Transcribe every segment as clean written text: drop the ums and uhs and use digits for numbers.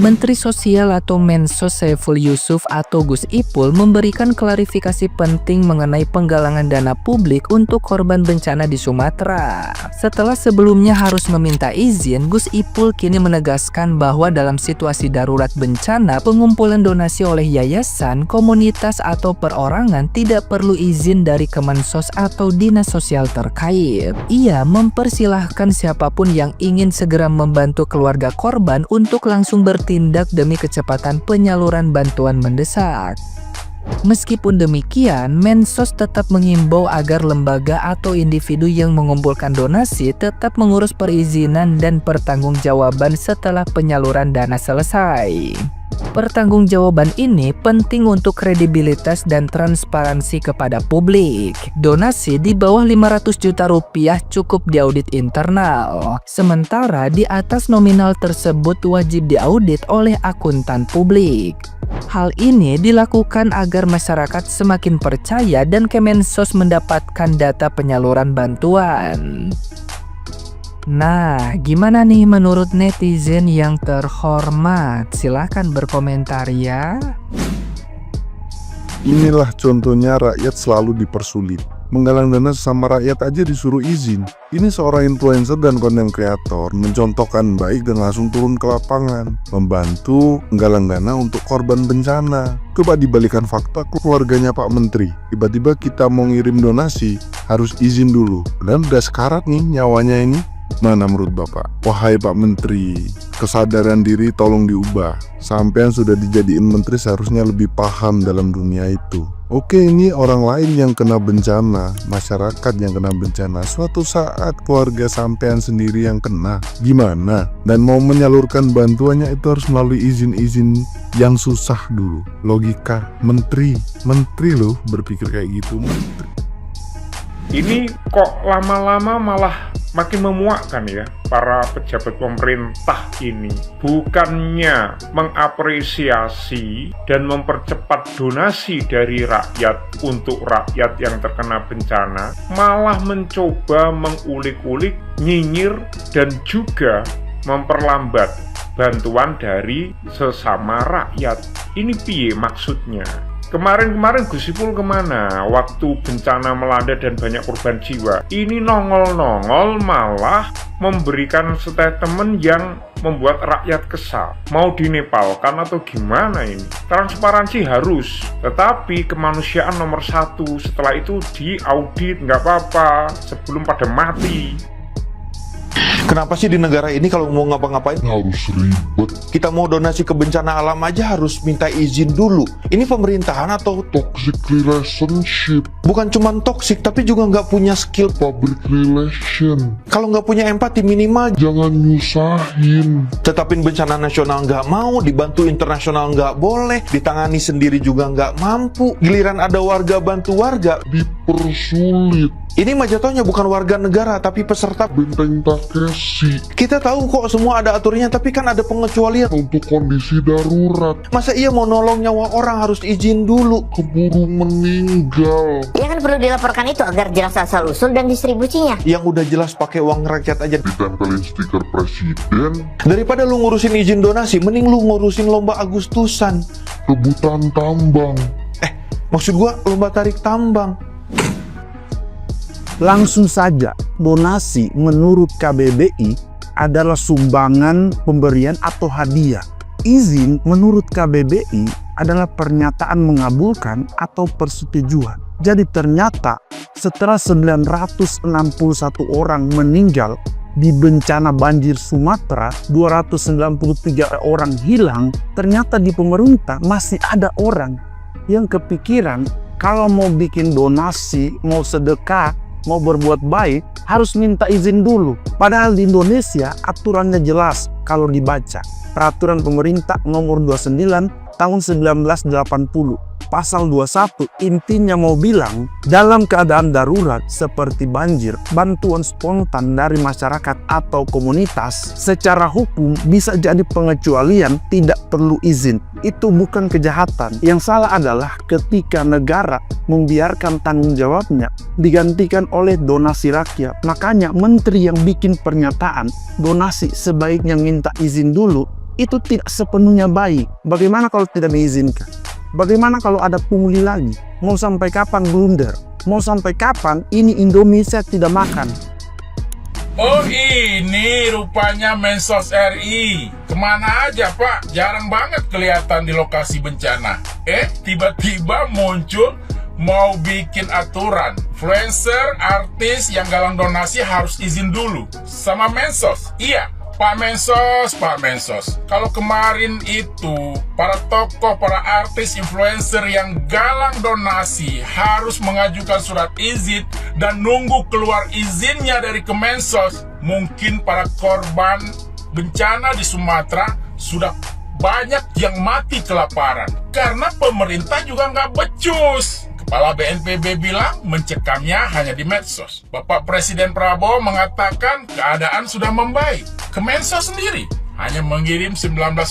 Menteri Sosial atau Mensos Saiful Yusuf atau Gus Ipul memberikan klarifikasi penting mengenai penggalangan dana publik untuk korban bencana di Sumatera. Setelah sebelumnya harus meminta izin, Gus Ipul kini menegaskan bahwa dalam situasi darurat bencana, pengumpulan donasi oleh yayasan, komunitas, atau perorangan tidak perlu izin dari Kemensos atau dinas sosial terkait. Ia mempersilahkan siapapun yang ingin segera membantu keluarga korban untuk langsung bertindak demi kecepatan penyaluran bantuan mendesak. Meskipun demikian, Mensos tetap mengimbau agar lembaga atau individu yang mengumpulkan donasi tetap mengurus perizinan dan pertanggungjawaban setelah penyaluran dana selesai. Pertanggungjawaban ini penting untuk kredibilitas dan transparansi kepada publik. Donasi di bawah 500 juta rupiah cukup diaudit internal, sementara di atas nominal tersebut wajib diaudit oleh akuntan publik. Hal ini dilakukan agar masyarakat semakin percaya dan Kemensos mendapatkan data penyaluran bantuan. Nah, gimana nih menurut netizen yang terhormat? Silahkan berkomentar ya. Inilah contohnya rakyat selalu dipersulit. Menggalang dana sesama rakyat aja disuruh izin. Ini seorang influencer dan konten kreator mencontohkan baik dan langsung turun ke lapangan, membantu menggalang dana untuk korban bencana. Coba dibalikan fakta keluarganya Pak Menteri. Tiba-tiba kita mau ngirim donasi, harus izin dulu. Dan udah sekarat nih nyawanya ini. Mana menurut Bapak? Wahai Pak Menteri, kesadaran diri tolong diubah. Sampean sudah dijadiin menteri seharusnya lebih paham dalam dunia itu. Oke, ini orang lain yang kena bencana, masyarakat yang kena bencana. Suatu saat keluarga sampean sendiri yang kena. Gimana? Dan mau menyalurkan bantuannya itu harus melalui izin-izin yang susah dulu. Logika menteri loh berpikir kayak gitu. Menteri. Ini kok lama-lama malah makin memuakkan ya para pejabat pemerintah ini. Bukannya mengapresiasi dan mempercepat donasi dari rakyat untuk rakyat yang terkena bencana, malah mencoba mengulik-ulik, nyinyir, dan juga memperlambat bantuan dari sesama rakyat. Ini piye maksudnya? Kemarin Gus Ipul kemana? Waktu bencana melanda dan banyak korban jiwa. Ini nongol-nongol malah memberikan statement yang membuat rakyat kesal. Mau dinepalkan atau gimana ini? Transparansi harus, tetapi kemanusiaan nomor satu. Setelah itu diaudit, nggak apa-apa sebelum pada mati. Kenapa sih di negara ini kalau mau ngapa-ngapain harus ribet? Kita mau donasi ke bencana alam aja harus minta izin dulu. Ini pemerintahan atau toxic relationship? Bukan cuma toxic, tapi juga nggak punya skill public relation. Kalau nggak punya empati minimal jangan nyusahin. Tetapin bencana nasional nggak mau, dibantu internasional nggak boleh, ditangani sendiri juga nggak mampu. Giliran ada warga bantu warga, dipersulit. Ini mah jatuhnya bukan warga negara, tapi peserta Benteng Takeshi. Kita tahu kok semua ada aturannya, tapi kan ada pengecualian untuk kondisi darurat. Masa iya mau nolong nyawa orang harus izin dulu? Keburu meninggal. Ya kan perlu dilaporkan itu agar jelas asal-usul dan distribusinya. Yang udah jelas pakai uang rakyat aja Ditempelin stiker presiden. daripada lu ngurusin izin donasi, mending lu ngurusin lomba Agustusan. Rebutan tambang. Maksud gua lomba tarik tambang. Langsung saja, donasi menurut KBBI adalah sumbangan, pemberian, atau hadiah. Izin menurut KBBI adalah pernyataan mengabulkan atau persetujuan. Jadi ternyata setelah 961 orang meninggal di bencana banjir Sumatera, 293 orang hilang, ternyata di pemerintah masih ada orang yang kepikiran kalau mau bikin donasi, mau sedekah, mau berbuat baik, harus minta izin dulu. Padahal di Indonesia aturannya jelas kalau dibaca. Peraturan pemerintah nomor 29 tahun 1980. Pasal 21 intinya mau bilang, dalam keadaan darurat seperti banjir, bantuan spontan dari masyarakat atau komunitas secara hukum bisa jadi pengecualian, tidak perlu izin. Itu bukan kejahatan. Yang salah adalah ketika negara membiarkan tanggung jawabnya digantikan oleh donasi rakyat. Makanya menteri yang bikin pernyataan donasi sebaiknya minta izin dulu, itu tidak sepenuhnya baik. Bagaimana kalau tidak mengizinkan? Bagaimana kalau ada pungli lagi? Mau sampai kapan blunder? Mau sampai kapan ini Indomie saya tidak makan? Oh ini rupanya Mensos RI. Kemana aja Pak? Jarang banget kelihatan di lokasi bencana. Tiba-tiba muncul mau bikin aturan. Influencer, artis yang galang donasi harus izin dulu sama Mensos. Iya, Pak Mensos. Kalau kemarin itu para tokoh, para artis, influencer yang galang donasi harus mengajukan surat izin dan nunggu keluar izinnya dari Kemensos, mungkin para korban bencana di Sumatera sudah banyak yang mati kelaparan karena pemerintah juga nggak becus. Kepala BNPB bilang mencekamnya hanya di medsos. Bapak Presiden Prabowo mengatakan keadaan sudah membaik. Kemensos sendiri hanya mengirim 19,5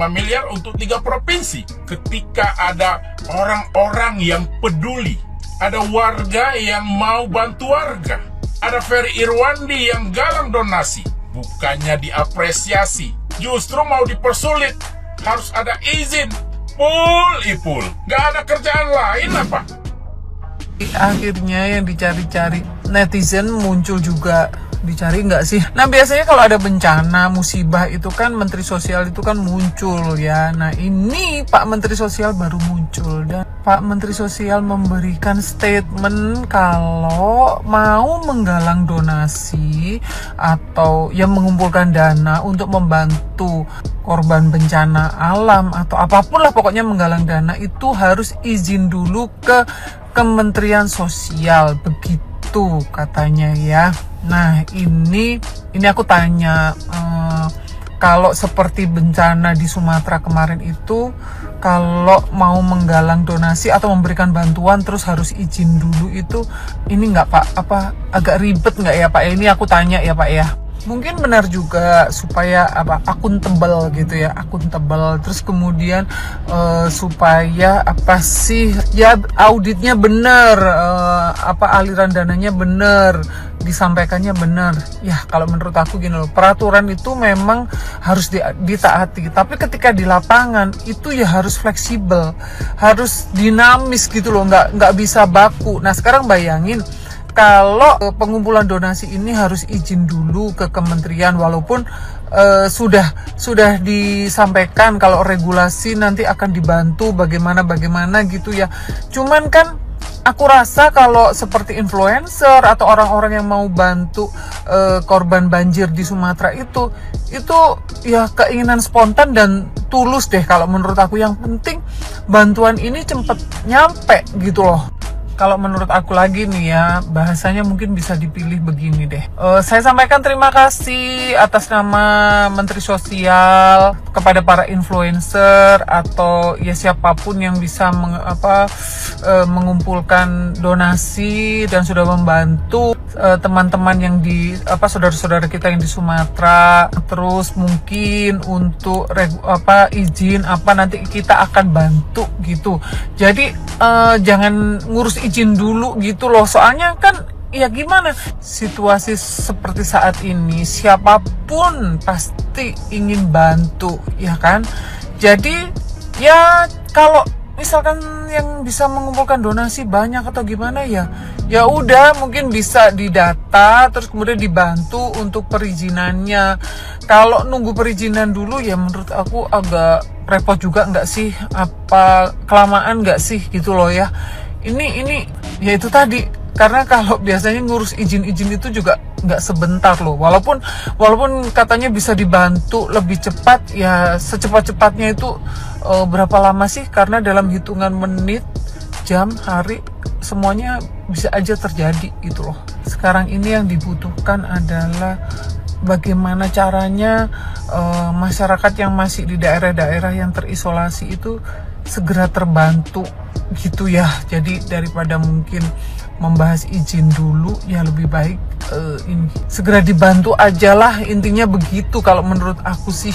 miliar untuk 3 provinsi. Ketika ada orang-orang yang peduli, ada warga yang mau bantu warga, ada Ferry Irwandi yang galang donasi, bukannya diapresiasi, justru mau dipersulit, harus ada izin. Ipul, gak ada kerjaan lain apa? Akhirnya yang dicari-cari netizen muncul juga. Dicari nggak sih? Nah biasanya kalau ada bencana, musibah itu kan Menteri Sosial itu kan muncul ya. Nah ini Pak Menteri Sosial baru muncul dan Pak Menteri Sosial memberikan statement kalau mau menggalang donasi atau yang mengumpulkan dana untuk membantu korban bencana alam atau apapun lah pokoknya menggalang dana itu harus izin dulu ke Kementerian Sosial, begitu katanya ya. Nah ini aku tanya, kalau seperti bencana di Sumatera kemarin itu, kalau mau menggalang donasi atau memberikan bantuan terus harus izin dulu itu, ini nggak Pak? Apa agak ribet nggak ya Pak? Ini aku tanya ya Pak ya. Mungkin benar juga supaya akuntabel gitu ya, akuntabel. Terus kemudian supaya ya auditnya benar, aliran dananya benar, disampaikannya benar. Ya kalau menurut aku gini loh, peraturan itu memang harus ditaati. Tapi ketika di lapangan itu ya harus fleksibel, harus dinamis gitu loh, nggak bisa baku. Nah sekarang bayangin, kalau pengumpulan donasi ini harus izin dulu ke kementerian, walaupun sudah disampaikan kalau regulasi nanti akan dibantu bagaimana gitu ya. Cuman kan aku rasa kalau seperti influencer atau orang-orang yang mau bantu korban banjir di Sumatera itu ya keinginan spontan dan tulus deh kalau menurut aku. Yang penting bantuan ini cepat nyampe gitu loh. Kalau menurut aku lagi nih ya, bahasanya mungkin bisa dipilih begini deh. Saya sampaikan terima kasih atas nama Menteri Sosial kepada para influencer atau ya siapapun yang bisa mengumpulkan donasi dan sudah membantu teman-teman yang di saudara-saudara kita yang di Sumatera. Terus mungkin untuk izin nanti kita akan bantu gitu. Jadi jangan ngurus izin dulu gitu loh, soalnya kan ya gimana situasi seperti saat ini, siapapun pasti ingin bantu ya kan. Jadi ya kalau misalkan yang bisa mengumpulkan donasi banyak atau gimana ya udah mungkin bisa didata terus kemudian dibantu untuk perizinannya. Kalau nunggu perizinan dulu ya menurut aku agak repot juga nggak sih, kelamaan nggak sih gitu loh ya. Ini ya itu tadi, karena kalau biasanya ngurus izin itu juga nggak sebentar loh, walaupun katanya bisa dibantu lebih cepat ya, secepat-cepatnya itu berapa lama sih? Karena dalam hitungan menit, jam, hari semuanya bisa aja terjadi gitu loh. Sekarang ini yang dibutuhkan adalah bagaimana caranya masyarakat yang masih di daerah-daerah yang terisolasi itu segera terbantu gitu ya. Jadi daripada mungkin membahas izin dulu, ya lebih baik ini segera dibantu aja lah, intinya begitu kalau menurut aku sih.